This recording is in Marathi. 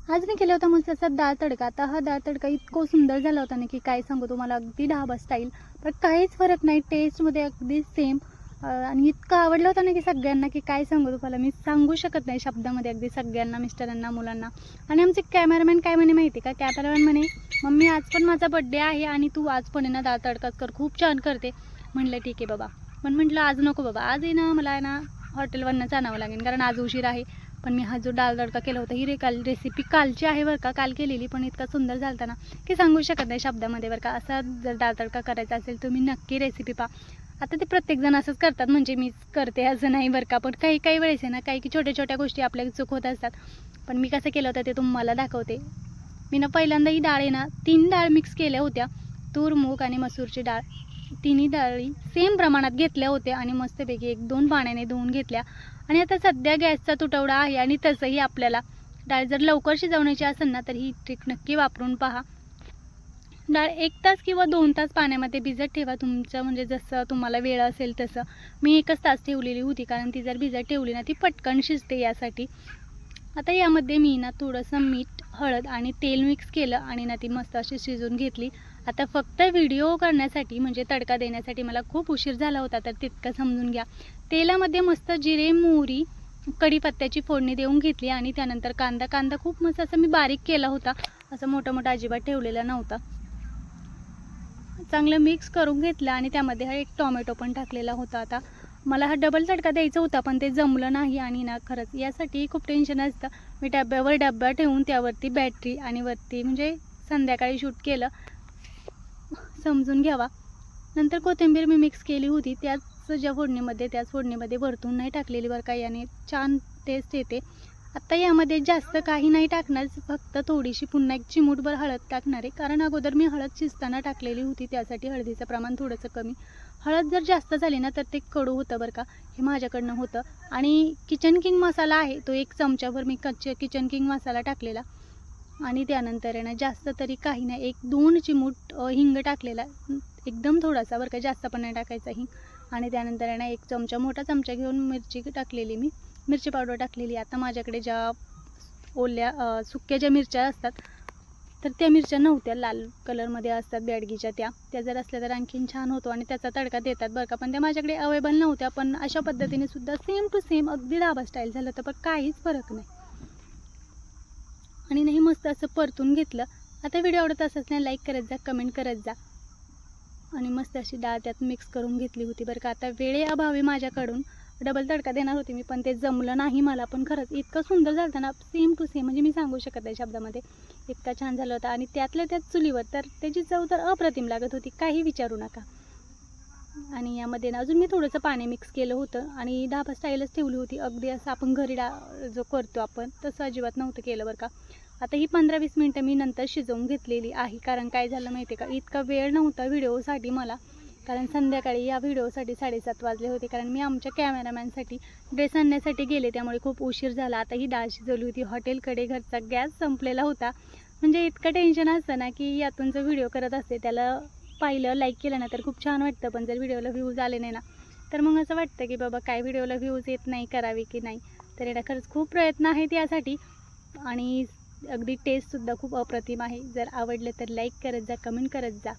आज मी केला होता मस्त असा डाळ तडका. आता हा डाळ तडका इतका सुंदर झाला होता ना की काय सांगू तुम्हाला, अगदी ढाबा स्टाईल. पण काहीच फरक नाही, टेस्टमध्ये अगदी सेम. आणि इतकं आवडलं होतं ना की सगळ्यांना, की काय सांगू तुम्हाला, मी सांगू शकत नाही शब्दामध्ये. अगदी सगळ्यांना, मिस्टरांना, मुलांना. आणि आमचे कॅमेरामॅन काय म्हणे माहिती का, कॅमेरामॅन म्हणे मम्मी आज पण माझा बड्डे आहे आणि तू आज पण आहे ना डाळ तडकाच कर, खूप छान करते. म्हटलं ठीक आहे बाबा. पण म्हटलं आज नको बाबा, आज आहे ना मला आहे ना हॉटेलवरनंच आणावं लागेल, कारण आज उशीर आहे. पण मी हा जो डाळ तडका केला होता, ही रेसिपी कालची आहे बरं का, काल केलेली. पण इतका सुंदर झाला ना की सांगू शकत नाही शब्दामध्ये बरं का. असा जर डाळ तडका करायचा असेल तुम्ही नक्की रेसिपी पहा. आता ते प्रत्येकजण असंच करतात, म्हणजे मीच करते असं नाही बरं का. पण काही काही वेळेस आहे ना, काही की छोट्या छोट्या गोष्टी आपल्या चूक होत असतात. पण मी कसं केलं होतं ते तुम्हाला दाखवते. मी ना पहिल्यांदा ही डाळ आहे ना 3 डाळ मिक्स केल्या होत्या. तूर, मूग आणि मसूरची डाळ. तिन्ही डाळी सेम प्रमाणात घेतल्या होत्या आणि मस्तपैकी 1-2 पाण्याने धुवून घेतल्या. आणि आता सध्या गॅसचा तुटवडा आहे आणि तसंही आपल्याला डाळ जर लवकर शिजवण्याची असेल ना तर ही ट्रिक नक्की वापरून पहा. डाळ 1 तास किंवा 2 तास पाण्यामध्ये भिजत ठेवा, तुमचं म्हणजे जसं तुम्हाला वेळ असेल तसं. मी 1च तास ठेवलेली होती, कारण ती जर भिजत ठेवली ना ती पटकन शिजते यासाठी. आता यामध्ये मी ना थोडंसं मीठ, हळद आणि तेल मिक्स केलं आणि ना ती मस्त अशी शिजवून घेतली. आता फक्त व्हिडिओ करण्यासाठी म्हणजे तडका देण्यासाठी मला खूप उशीर झाला होता, तर तितकं समजून घ्या. तेलामध्ये मस्त जिरे, मोहरी, कढीपत्त्याची फोडणी देऊन घेतली आणि त्यानंतर कांदा खूप मस्त असं मी बारीक केला होता, असं मोठं मोठं अजिबात ठेवलेला नव्हता. चांगलं मिक्स करून घेतलं आणि त्यामध्ये हा 1 टोमॅटो पण टाकलेला होता. आता मला हा डबल तडका द्यायचा होता, पण ते जमलं नाही. आणि ना खरंच यासाठी खूप टेन्शन असतं. मी डब्यावर डब्बा ठेवून त्यावरती बॅटरी आणि वरती म्हणजे संध्याकाळी शूट केलं, समजून घ्यावा. नंतर कोथिंबीर मी मिक्स केली होती त्याच त्याच फोडणीमध्ये वरतून नाही टाकलेली बरं का, याने छान टेस्ट येते. आता यामध्ये जास्त काही नाही टाकणार, फक्त थोडीशी पुन्हा 1 चिमूटभर हळद टाकणार आहे, कारण अगोदर मी हळद शिजताना टाकलेली होती, त्यासाठी हळदीचं प्रमाण थोडंसं कमी. हळद जर जास्त झाली ना तर ते कडू होतं बरं का, हे माझ्याकडनं होतं. आणि किचन किंग मसाला आहे तो 1 चमचाभर मी किचन किंग मसाला टाकलेला. आणि त्यानंतर आहे ना जास्त तरी काही नाही, 1-2 चिमूट हिंग टाकलेला, एकदम थोडासा बरं का, जास्त पण नाही टाकायचा हिंग. आणि त्यानंतर आहे ना 1 चमचा, मोठा चमचा घेऊन मिरची टाकलेली, मी मिरची पावडर टाकलेली. आता माझ्याकडे ज्या ओल्या सुक्या ज्या मिरच्या असतात तर त्या मिरच्या नव्हत्या, लाल कलरमध्ये असतात बॅडगीच्या, त्या जर असल्या तर आणखीन छान होतो आणि त्याचा तडका देतात बरं का. पण त्या माझ्याकडे अवेलेबल नव्हत्या. पण अशा पद्धतीने सुद्धा सेम टू सेम अगदी ढाबा स्टाईल झालं होतं, पण काहीच फरक नाही. आणि नाही मस्त असं परतून घेतलं. आता व्हिडिओ आवडत असेल ना लाईक करत जा, कमेंट करत जा. आणि मस्त अशी डाळ त्यात मिक्स करून घेतली होती बरं का. आता वेळेअभावी माझ्याकडून डबल तडका देणार होती मी, पण ते जमलं नाही मला. पण खरंच इतकं सुंदर झालं होतं ना, सेम टू सेम, म्हणजे मी सांगू शकत नाही शब्दामध्ये, इतका छान झालं होतं. आणि त्यातल्या त्यात चुलीवर तर त्याची चव तर अप्रतिम लागत होती, काही विचारू नका. आणि यामध्ये ना अजून मी थोडंसं पाणी मिक्स केलं होतं आणि ढाबा स्टाईलच ठेवली होती, अगदी असं आपण घरी जो करतो आपण तसं अजिबात नव्हतं केलं बरं का. आता ही 15-20 मिनटं मी नंतर शिजवून घेतलेली आहे, कारण काय झालं माहिती आहे का, इतका वेळ नव्हता व्हिडिओसाठी मला, कारण संध्याकाळी या व्हिडिओसाठी 7:30 वाजले होते, कारण मी आमच्या कॅमेरामॅनसाठी ड्रेस आणण्यासाठी गेले, त्यामुळे खूप उशीर झाला. आता ही डाळ शिजवली होती हॉटेलकडे, घरचा गॅस संपलेला होता. म्हणजे इतकं टेन्शन असतं ना की यातून जो व्हिडिओ करत असते त्याला पाहिलं, लाईक केलं ना तर खूप छान वाटतं. पण जर व्हिडिओला व्ह्यूज आले नाही ना तर मग असं वाटतं की बाबा काय व्हिडिओला व्ह्यूज येत नाही, करावी की नाही. तर याला खरंच खूप प्रयत्न आहेत यासाठी. आणि अगदी टेस्टसुद्धा खूप अप्रतिम आहे. जर आवडलं तर लाईक करत जा, कमेंट करत जा.